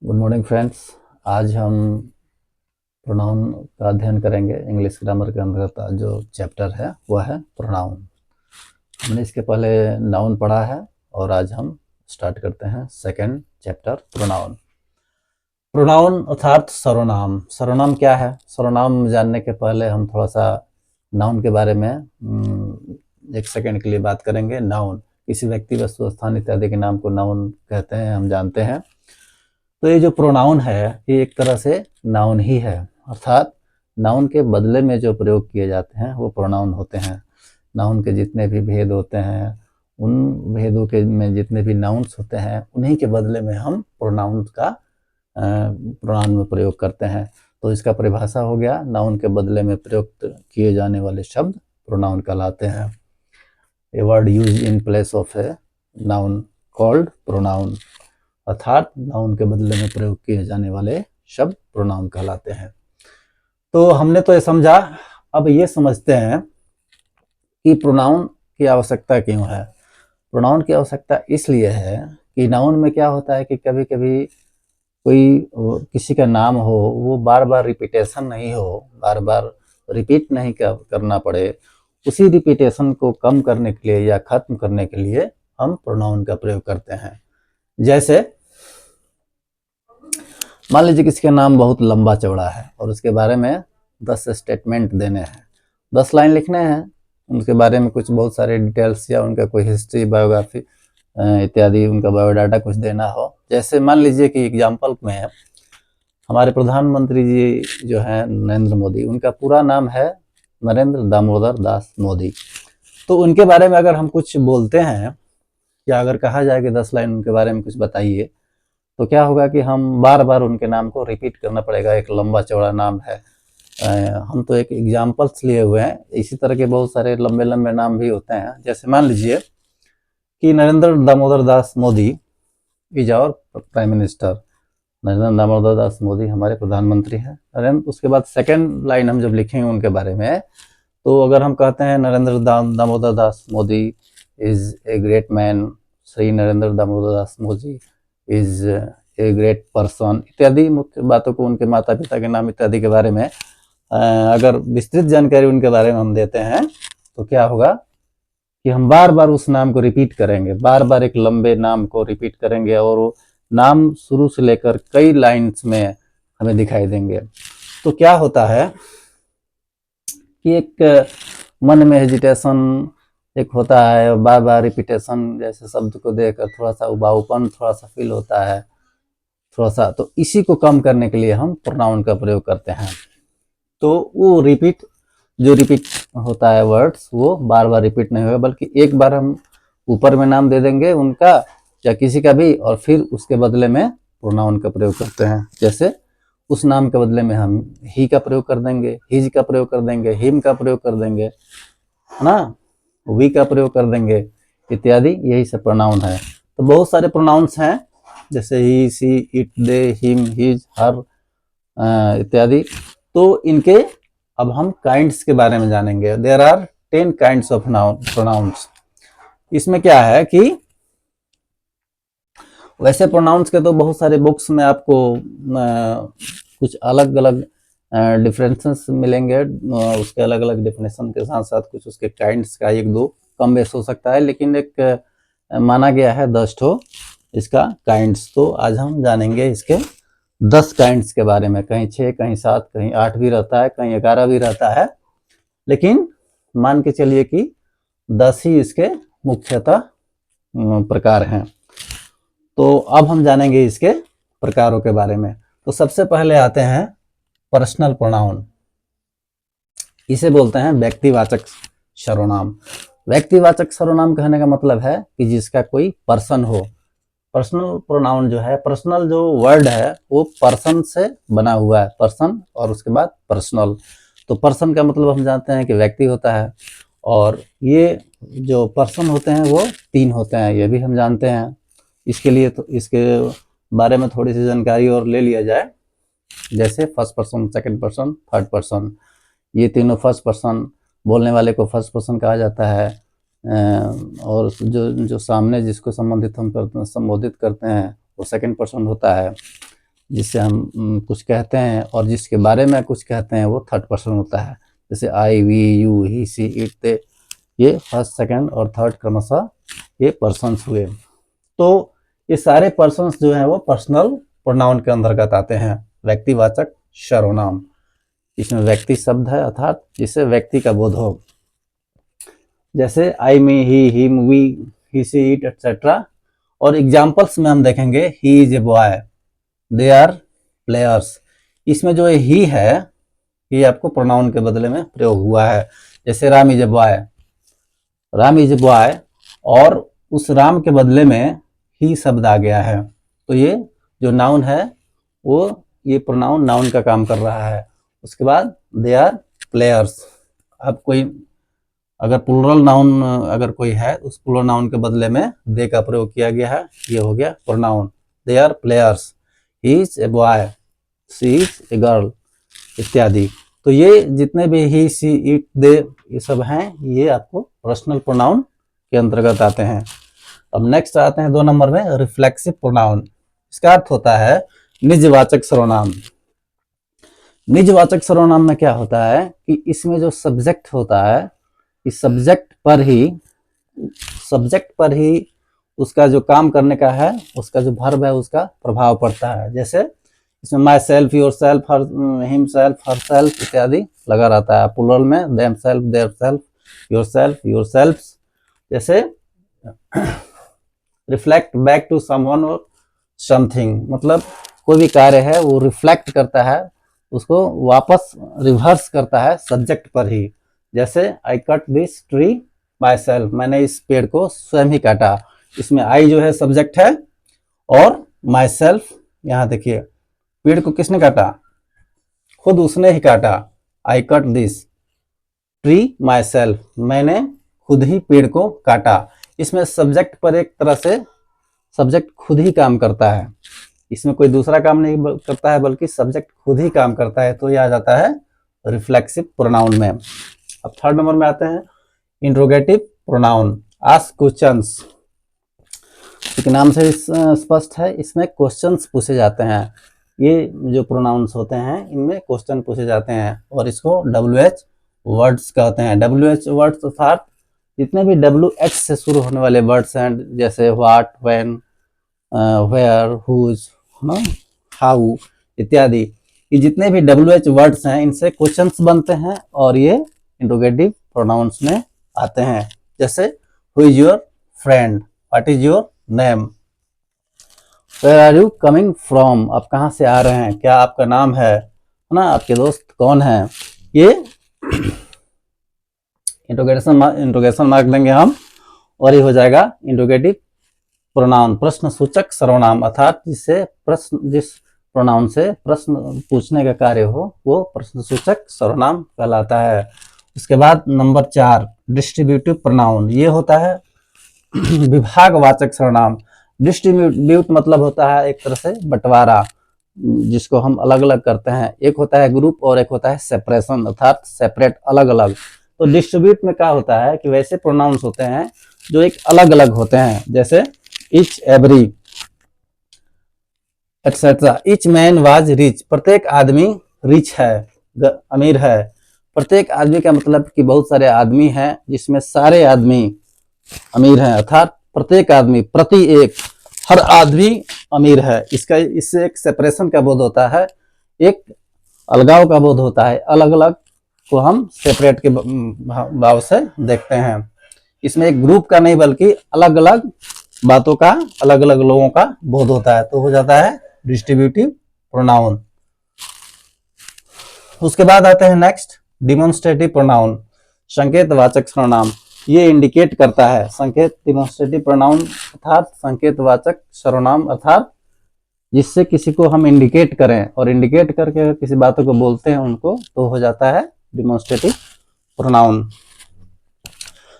Good morning friends. आज हम pronoun का अध्ययन करेंगे। इंग्लिश ग्रामर के अंतर्गत जो चैप्टर है वह है प्रोनाउन। हमने इसके पहले नाउन पढ़ा है और आज हम स्टार्ट करते हैं सेकंड चैप्टर प्रोनाउन। प्रोनाउन अर्थात सर्वनाम। सर्वनाम क्या है? सर्वनाम जानने के पहले हम थोड़ा सा नाउन के बारे में एक सेकंड के लिए बात करेंगे। नाउन किसी व्यक्ति, वस्तु, स्थान इत्यादि के नाम को नाउन कहते हैं, हम जानते हैं। तो ये जो प्रोनाउन है ये एक तरह से नाउन ही है, अर्थात नाउन के बदले में जो प्रयोग किए जाते हैं वो प्रोनाउन होते हैं। नाउन के जितने भी भेद होते हैं, उन भेदों के में जितने भी नाउन्स होते हैं उन्हीं के बदले में हम प्रोनाउन का प्रोनाउन में प्रयोग करते हैं। तो इसका परिभाषा हो गया, नाउन के बदले में प्रयुक्त किए जाने वाले शब्द प्रोनाउन कहलाते हैं। A word use in place of a noun called pronoun, अर्थात नाउन के बदले में प्रयोग किए जाने वाले शब्द प्रोनाउन कहलाते हैं। तो हमने तो ये समझा, अब ये समझते हैं कि प्रोनाउन की आवश्यकता क्यों है। प्रोनाउन की आवश्यकता इसलिए है कि नाउन में क्या होता है कि कभी कभी कोई किसी का नाम हो, वो बार बार रिपीटेशन नहीं हो, बार बार रिपीट नहीं करना पड़े, उसी रिपीटेशन को कम करने के लिए या खत्म करने के लिए हम प्रोनाउन का प्रयोग करते हैं। जैसे मान लीजिए किसी का नाम बहुत लंबा चौड़ा है और उसके बारे में 10 स्टेटमेंट देने हैं, 10 लाइन लिखने हैं, उनके बारे में कुछ बहुत सारे डिटेल्स या उनका कोई हिस्ट्री, बायोग्राफी इत्यादि, उनका बायोडाटा कुछ देना हो। जैसे मान लीजिए कि एग्जाम्पल में है हमारे प्रधानमंत्री जी जो हैं नरेंद्र मोदी, उनका पूरा नाम है नरेंद्र दामोदर दास मोदी। तो उनके बारे में अगर हम कुछ बोलते हैं या अगर कहा जाए कि 10 लाइन उनके बारे में कुछ बताइए, तो क्या होगा कि हम बार बार उनके नाम को रिपीट करना पड़ेगा। एक लंबा चौड़ा नाम है, हम तो एक एग्जाम्पल्स लिए हुए हैं, इसी तरह के बहुत सारे लंबे लंबे नाम भी होते हैं। जैसे मान लीजिए कि Narendra Damodar Das Modi is our prime minister, Narendra Damodar Das Modi हमारे प्रधानमंत्री हैं। नरेंद्र, उसके बाद सेकेंड लाइन हम जब लिखेंगे उनके बारे में, तो अगर हम कहते हैं Narendra Damodar Das Modi is a great man, Shri Narendra Damodar Das Modi is a great person इत्यादि मुख्य बातों को, उनके माता पिता के नाम इत्यादि के बारे में अगर विस्तृत जानकारी उनके बारे में हम देते हैं, तो क्या होगा कि हम बार बार उस नाम को रिपीट करेंगे, बार बार एक लंबे नाम को रिपीट करेंगे और वो नाम शुरू से लेकर कई लाइन्स में हमें दिखाई देंगे। तो क्या होता है कि एक मन में हेजिटेशन एक होता है, बार बार रिपीटेशन जैसे शब्द को देखकर थोड़ा सा उबाऊपन थोड़ा सा फील होता है थोड़ा सा, तो इसी को कम करने के लिए हम प्रोनाउन का प्रयोग करते हैं। तो वो रिपीट होता है वर्ड्स, वो बार बार रिपीट नहीं होगा, बल्कि एक बार हम ऊपर में नाम दे देंगे उनका या किसी का भी, और फिर उसके बदले में प्रोनाउन का प्रयोग करते हैं। जैसे उस नाम के बदले में हम ही का प्रयोग कर देंगे, हिज का प्रयोग कर देंगे, हिम का प्रयोग कर देंगे, है ना, वी का प्रयोग कर देंगे इत्यादि, यही सब प्रोनाउन है। तो बहुत सारे प्रोनाउंस हैं, जैसे ही, she, it, they, him, his, हर इत्यादि। तो इनके अब हम काइंड्स के बारे में जानेंगे। There are 10 kinds of pronouns. इसमें क्या है कि वैसे प्रोनाउंस के तो बहुत सारे बुक्स में आपको कुछ अलग अलग डिफरेंसेस मिलेंगे, उसके अलग अलग डेफिनेशन के साथ साथ कुछ उसके काइंड्स का एक दो कम बेस हो सकता है, लेकिन एक माना गया है 10 ठो इसका काइंड्स। तो आज हम जानेंगे इसके 10 काइंड्स के बारे में। कहीं 6, कहीं 7, कहीं 8 भी रहता है, कहीं 11 भी रहता है, लेकिन मान के चलिए कि 10 ही इसके मुख्यतः प्रकार हैं। तो अब हम जानेंगे इसके प्रकारों के बारे में। तो सबसे पहले आते हैं पर्सनल प्रोनाउन। इसे बोलते हैं व्यक्तिवाचक सर्वनाम। व्यक्तिवाचक सर्वनाम कहने का मतलब है कि जिसका कोई पर्सन हो। पर्सनल प्रोनाउन जो है, पर्सनल जो वर्ड है वो पर्सन से बना हुआ है, पर्सन और उसके बाद पर्सनल। तो पर्सन का मतलब हम जानते हैं कि व्यक्ति होता है, और ये जो पर्सन होते हैं वो 3 होते हैं, ये भी हम जानते हैं। इसके लिए तो इसके बारे में थोड़ी सी जानकारी और ले लिया जाए। जैसे first person, second person, third person, ये तीनों फर्स्ट पर्सन, बोलने वाले को फर्स्ट पर्सन कहा जाता है, और जो सामने जिसको संबोधित करते हैं वो सेकंड पर्सन होता है। जिससे हम कुछ कहते हैं और जिसके बारे में कुछ कहते हैं वो थर्ड पर्सन होता है। जैसे I, we, you, he, she, it, they, ये फर्स्ट, सेकंड और थर्ड क्रमशः ये पर्सन्स हुए। तो ये सारे पर्सन्स जो हैं वो पर्सनल प्रोनाउन के अंतर्गत आते हैं, व्यक्तिवाचक सर्वनाम। इसमें व्यक्ति शब्द है अर्थात जिससे व्यक्ति का बोध हो, जैसे I, me, he, him, we, he, she, it etcetera. और एग्जाम्पल्स में हम देखेंगे he is a boy, they are players. इसमें जो ही है ये आपको प्रोनाउन के बदले में प्रयोग हुआ है। जैसे Ram is a boy, Ram is a boy और उस राम के बदले में ही शब्द आ गया है, तो ये जो नाउन है वो ये प्रोनाउन नाउन का काम कर रहा है। उसके बाद दे आर प्लेयर्स। अब कोई अगर प्लूरल नाउन अगर कोई है उस प्लूरल नाउन के बदले में दे का प्रयोग किया गया है, ये हो गया pronoun. They are players, he is a boy, she is a girl इत्यादि। तो ये जितने भी ही, सी, इट, दे ये सब हैं, ये आपको पर्सनल प्रोनाउन के अंतर्गत आते हैं। अब नेक्स्ट आते हैं 2 नंबर में रिफ्लेक्सिव प्रोनाउन। इसका अर्थ होता है निजवाचक सर्वनाम। निजवाचक सर्वनाम में क्या होता है कि इसमें जो सब्जेक्ट होता है, इस सब्जेक्ट पर ही उसका जो काम करने का है, उसका जो वर्ब है उसका प्रभाव पड़ता है। जैसे इसमें myself, yourself, himself, herself इत्यादि लगा रहता है। प्लूरल में themself, their self, yourself, your selfs. जैसे रिफ्लेक्ट बैक टू समवन और समथिंग, मतलब कोई भी कार्य है वो रिफ्लेक्ट करता है, उसको वापस रिवर्स करता है सब्जेक्ट पर ही। जैसे I cut this tree by self, मैंने इस पेड़ को स्वयं ही काटा। इसमें आई जो है सब्जेक्ट है और माई सेल्फ, यहाँ देखिए पेड़ को किसने काटा, खुद उसने ही काटा। I cut this tree my self, मैंने खुद ही पेड़ को काटा। इसमें सब्जेक्ट पर एक तरह से सब्जेक्ट खुद ही काम करता है, इसमें कोई दूसरा काम नहीं करता है बल्कि सब्जेक्ट खुद ही काम करता है, तो यह आ जाता है रिफ्लेक्सिव प्रोनाउन में। अब थर्ड नंबर में आते हैं इंट्रोगेटिव प्रोनाउन। आस्क क्वेश्चंस, इसके नाम से स्पष्ट है, इसमें क्वेश्चंस पूछे जाते हैं। ये जो प्रोनाउंस होते हैं इनमें क्वेश्चन पूछे जाते हैं और इसको WH वर्ड्स कहते हैं। WH वर्ड्स अर्थात जितने भी WH से शुरू होने वाले वर्ड्स हैं, जैसे what, when, where, whose, how इत्यादि, ये जितने भी WH वर्ड्स हैं इनसे क्वेश्चंस बनते हैं और ये इंट्रोगेटिव प्रोनाउंस में आते हैं। जैसे who is your friend, what is your name, where are you coming from, आप कहाँ से आ रहे हैं, क्या आपका नाम है ना, आपके दोस्त कौन है। ये इंट्रोगेशन मार्क देंगे हम और ये हो जाएगा इंट्रोगेटिव प्रोनाउन, प्रश्न सूचक सर्वनाम, अर्थात जिस प्रोनाउन से प्रश्न पूछने का कार्य हो वो प्रश्न सूचक सर्वनाम कहलाता है। उसके बाद नंबर 4 डिस्ट्रीब्यूटिव प्रोनाउन, ये होता है विभागवाचक सर्वनाम। डिस्ट्रीब्यूट मतलब होता है एक तरह से बंटवारा, जिसको हम अलग अलग करते हैं। एक होता है ग्रुप और एक होता है सेपरेशन, अर्थात सेपरेट, अलग अलग। तो डिस्ट्रीब्यूट में क्या होता है कि वैसे प्रोनाउंस होते हैं जो एक अलग अलग होते हैं, जैसे each, every etcetera. Each man was rich, प्रत्येक आदमी रिच है, अमीर है। प्रत्येक आदमी का मतलब कि बहुत सारे आदमी हैं जिसमें सारे आदमी अमीर हैं, अर्थात प्रत्येक आदमी, प्रति एक, हर आदमी अमीर है। इससे एक सेपरेशन का बोध होता है, एक अलगाव का बोध होता है। अलग अलग को हम सेपरेट के भाव से देखते हैं। इसमें एक ग्रुप का नहीं बल्कि अलग अलग बातों का, अलग अलग लोगों का बोध होता है, तो हो जाता है डिस्ट्रीब्यूटिव प्रोनाउन। उसके बाद आते हैं नेक्स्ट डिमोन्स्ट्रेटिव प्रोनाउन, संकेतवाचक सर्वनाम। ये इंडिकेट करता है, संकेत, डिमोन्स्ट्रेटिव प्रोनाउन अर्थात संकेतवाचक सर्वनाम, अर्थात जिससे किसी को हम इंडिकेट करें और इंडिकेट करके किसी बातों को बोलते हैं उनको, तो हो जाता है डिमोन्स्ट्रेटिव प्रोनाउन।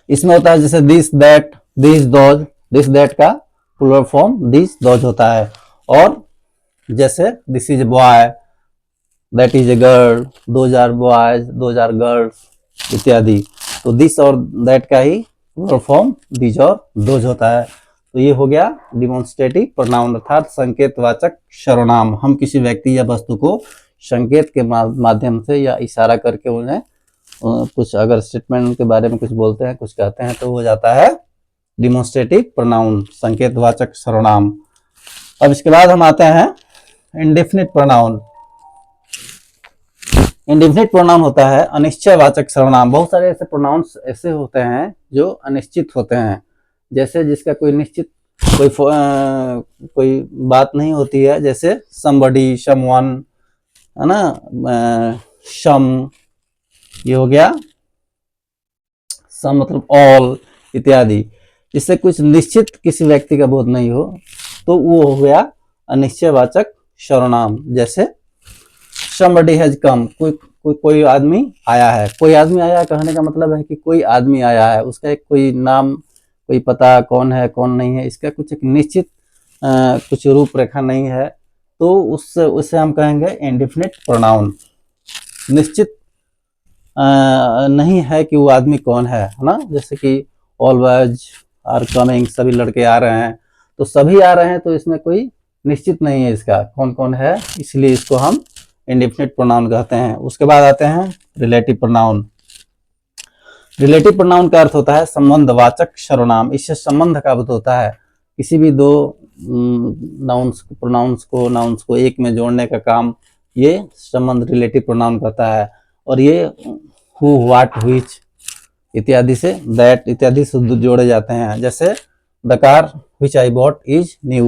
इसमें होता है जैसे this, that, this, those. This that का प्लूरल फॉर्म दिस दोज होता है। और जैसे this is a boy, that is a girl, those are boys, those are girls इत्यादि। तो दिस और दैट का ही प्लूरल फॉर्म दिस और दोज होता है। तो ये हो गया डिमॉन्स्ट्रेटिव प्रोनाउन अर्थात संकेतवाचक सर्वनाम। हम किसी व्यक्ति या वस्तु को संकेत के माध्यम से या इशारा करके उन्हें कुछ अगर स्टेटमेंट के बारे में कुछ बोलते हैं, कुछ कहते हैं, तो हो जाता है डिमॉन्स्ट्रेटिव प्रोनाउन, संकेतवाचक सर्वनाम। अब इसके बाद हम आते हैं इंडेफिनिट प्रोनाउन। इंडेफिनिट प्रोनाउन होता है अनिश्चयवाचक सर्वनाम। बहुत सारे ऐसे प्रोनाउंस ऐसे होते हैं जो अनिश्चित होते हैं, जैसे जिसका कोई निश्चित कोई बात नहीं होती है, जैसे somebody, someone, है ना, some, ये हो गया सम मतलब ऑल इत्यादि। इससे कुछ निश्चित किसी व्यक्ति का बोध नहीं हो तो वो हो गया अनिश्चयवाचक सर्वनाम। जैसे somebody has come, कोई आदमी आया है। कोई आदमी आया है कहने का मतलब है कि कोई आदमी आया है, उसका एक कोई नाम, कोई पता, कौन है कौन नहीं है, इसका कुछ एक निश्चित कुछ रूपरेखा नहीं है, तो उससे हम कहेंगे इंडेफिनिट प्रोनाउन। निश्चित नहीं है कि वो आदमी कौन है ना, जैसे कि ऑल बॉयज आर कमिंग, सभी लड़के आ रहे हैं, तो सभी आ रहे हैं, तो इसमें कोई निश्चित नहीं है इसका कौन कौन है, इसलिए इसको हम इंडेफिनिट प्रोनाउन कहते हैं। उसके बाद आते हैं रिलेटिव प्रोनाउन। रिलेटिव प्रोनाउन का अर्थ होता है संबंधवाचक सर्वनाम। इससे संबंध का अर्थ होता है किसी भी दो नाउन्स को एक में जोड़ने का काम ये संबंध रिलेटिव प्रोनाउन करता है। और ये हु, व्हाट, व्हिच इत्यादि से, दैट इत्यादि से जोड़े जाते हैं। जैसे the car which I bought is new,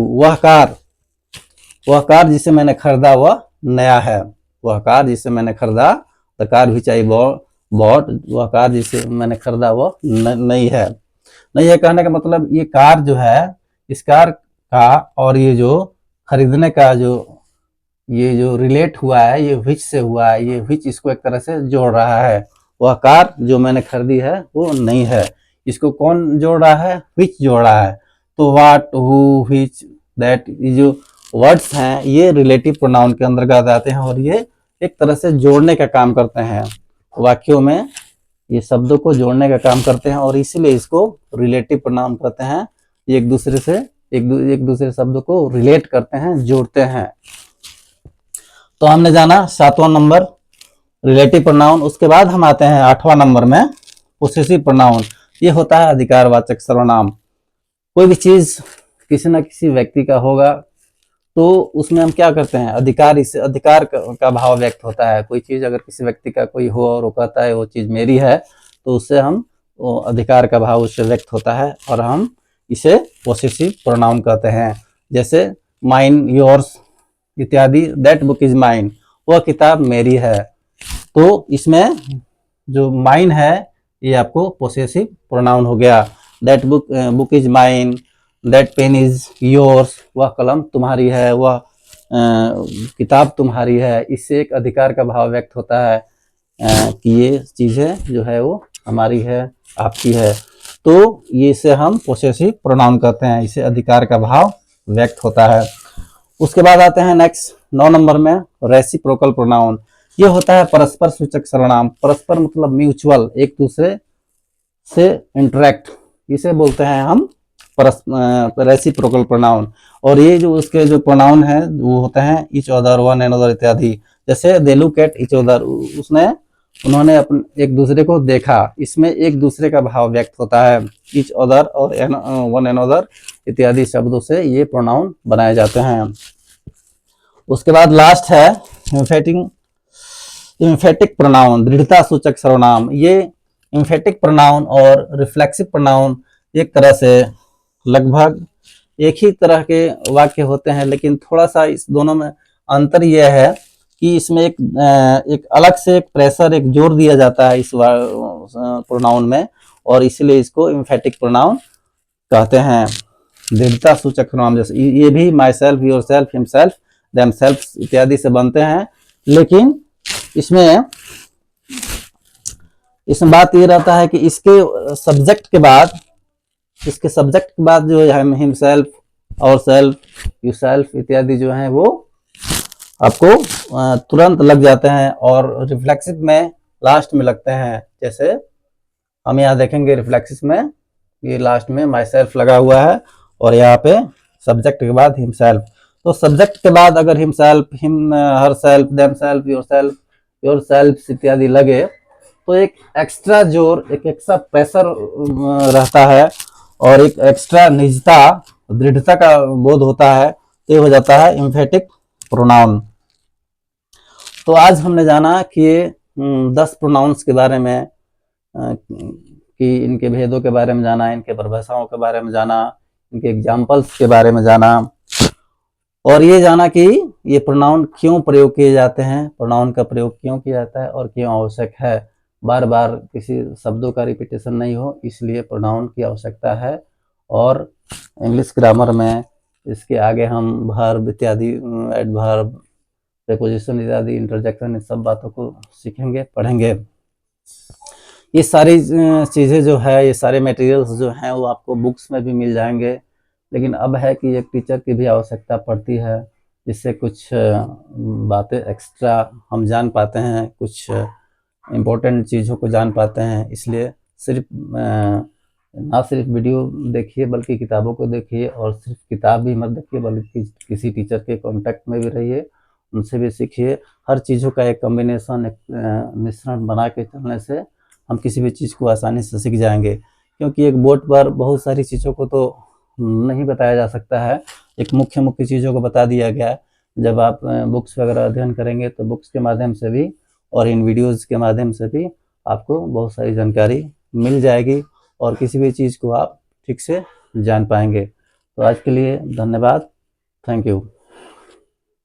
वह कार जिसे मैंने खरीदा वह नया है। वह कार जिसे मैंने खरीदा, the car which I bought, वह कार जिसे मैंने खरीदा वह नई है। नई है कहने का मतलब ये कार जो है, इस कार का और ये जो खरीदने का ये जो रिलेट हुआ है, ये व्हिच से हुआ है, ये व्हिच इसको एक तरह से जोड़ रहा है। वह कार जो मैंने खरीदी है वो नई है, इसको कौन जोड़ रहा है, व्हिच जोड़ रहा है। तो व्हाट, हु, व्हिच, दैट, ये जो वर्ड्स हैं ये रिलेटिव प्रोनाउन के अंतर्गत आते हैं और ये एक तरह से जोड़ने का काम करते हैं। वाक्यों में ये शब्दों को जोड़ने का काम करते हैं और इसीलिए इसको रिलेटिव प्रोनाउन कहते हैं। ये एक दूसरे शब्दों को रिलेट करते हैं, जोड़ते हैं। तो हमने जाना 7वां नंबर रिलेटिव प्रोनाउन। उसके बाद हम आते हैं 8वां नंबर में पोसेसिव प्रोनाउन। ये होता है अधिकारवाचक सर्वनाम। कोई भी चीज किसी न किसी व्यक्ति का होगा तो उसमें हम क्या करते हैं, अधिकार का भाव व्यक्त होता है। कोई चीज अगर किसी व्यक्ति का कोई हो और वो कहता है वो चीज मेरी है, तो उससे हम वो अधिकार का भाव उससे व्यक्त होता है और हम इसे पोसेसिव प्रोनाउन कहते हैं। जैसे माइन, योर्स इत्यादि। दैट बुक इज माइन, वह किताब मेरी है। तो इसमें जो माइन है ये आपको पोसेसिव प्रोनाउन हो गया। That book is mine, that pain is yours, वह कलम तुम्हारी है, वह किताब तुम्हारी है। इससे एक अधिकार का भाव व्यक्त होता है कि ये चीजें जो है वो हमारी है, आपकी है। तो ये से हम पोसेसिव प्रोनाउन कहते हैं, इसे अधिकार का भाव व्यक्त होता है। उसके बाद आते हैं नेक्स्ट 9 नंबर में रेसिप्रोकल प्रोनाउन। ये होता है परस्पर सूचक सर्वनाम। परस्पर मतलब म्यूचुअल, एक दूसरे से इंटरेक्ट, इसे बोलते हैं हम रेसिप्रोकल प्रोनाउन। और ये जो उसके जो प्रोनाउन है वो होते हैं each other, one and other इत्यादि। जैसे they look at each other, उन्होंने अपने एक दूसरे को देखा, इसमें एक दूसरे का भाव व्यक्त होता है। ईच अदर और वन एंड अदर इत्यादि शब्दों से ये प्रोनाउन बनाए जाते हैं। उसके बाद लास्ट है इम्फेटिक प्रोनाउन, दृढ़ता सूचक सर्वनाम। ये इम्फेटिक प्रोनाउन और रिफ्लेक्सिव प्रोनाउन एक तरह से लगभग एक ही तरह के वाक्य होते हैं, लेकिन थोड़ा सा इस दोनों में अंतर यह है कि इसमें एक अलग से एक प्रेशर, एक जोर दिया जाता है इस प्रोनाउन में, और इसलिए इसको इम्फेटिक प्रोनाउन कहते हैं। दृढ़ता सूचक सर्वनाम जैसे ये भी myself, yourself, himself, themself इत्यादि से बनते हैं। लेकिन इसमें बात ये रहता है कि इसके सब्जेक्ट के बाद जो है हिमसेल्फ, और सेल्फ, यू सेल्फ इत्यादि जो है वो आपको तुरंत लग जाते हैं और रिफ्लेक्सिव में लास्ट में लगते हैं। जैसे हम यहाँ देखेंगे रिफ्लेक्सिव में ये लास्ट में माई सेल्फ लगा हुआ है और यहाँ पे सब्जेक्ट के बाद हिमसेल्फ। तो सब्जेक्ट के बाद अगर himself, him, herself, themself, yourself इत्यादि लगे तो एक एक्स्ट्रा जोर, एक एक्स्ट्रा प्रेशर रहता है और एक एक्स्ट्रा निजता, दृढ़ता का बोध होता है, तो ये हो जाता है एम्फेटिक प्रोनाउन। तो आज हमने जाना कि 10 प्रोनाउंस के बारे में, कि इनके भेदों के बारे में जाना, इनके परिभाषाओं के बारे में जाना, इनके एग्जाम्पल्स के बारे में जाना, और ये जाना कि ये प्रोनाउन क्यों प्रयोग किए जाते हैं, प्रोनाउन का प्रयोग क्यों किया जाता है और क्यों आवश्यक है। बार बार किसी शब्दों का रिपीटेशन नहीं हो, इसलिए प्रोनाउन की आवश्यकता है। और इंग्लिश ग्रामर में इसके आगे हम वर्ब इत्यादि, एडवर्ब, प्रीपोजिशन इत्यादि, इंटरजेक्शन, इस सब बातों को सीखेंगे, पढ़ेंगे। ये सारी चीज़ें जो है, ये सारे मटेरियल्स जो हैं वो आपको बुक्स में भी मिल जाएंगे, लेकिन अब है कि एक टीचर की भी आवश्यकता पड़ती है, जिससे कुछ बातें एक्स्ट्रा हम जान पाते हैं, कुछ इम्पोर्टेंट चीज़ों को जान पाते हैं। इसलिए सिर्फ ना सिर्फ वीडियो देखिए बल्कि किताबों को देखिए, और सिर्फ किताब भी मत देखिए बल्कि किसी टीचर के कांटेक्ट में भी रहिए, उनसे भी सीखिए। हर चीज़ों का एक कॉम्बिनेशन, एक मिश्रण बना के चलने से हम किसी भी चीज़ को आसानी से सीख जाएंगे, क्योंकि एक बोर्ड पर बहुत सारी चीज़ों को तो नहीं बताया जा सकता है, एक मुख्य मुख्य चीज़ों को बता दिया गया है। जब आप बुक्स वगैरह अध्ययन करेंगे तो बुक्स के माध्यम से भी और इन वीडियोज़ के माध्यम से भी आपको बहुत सारी जानकारी मिल जाएगी और किसी भी चीज़ को आप ठीक से जान पाएंगे। तो आज के लिए धन्यवाद, थैंक यू।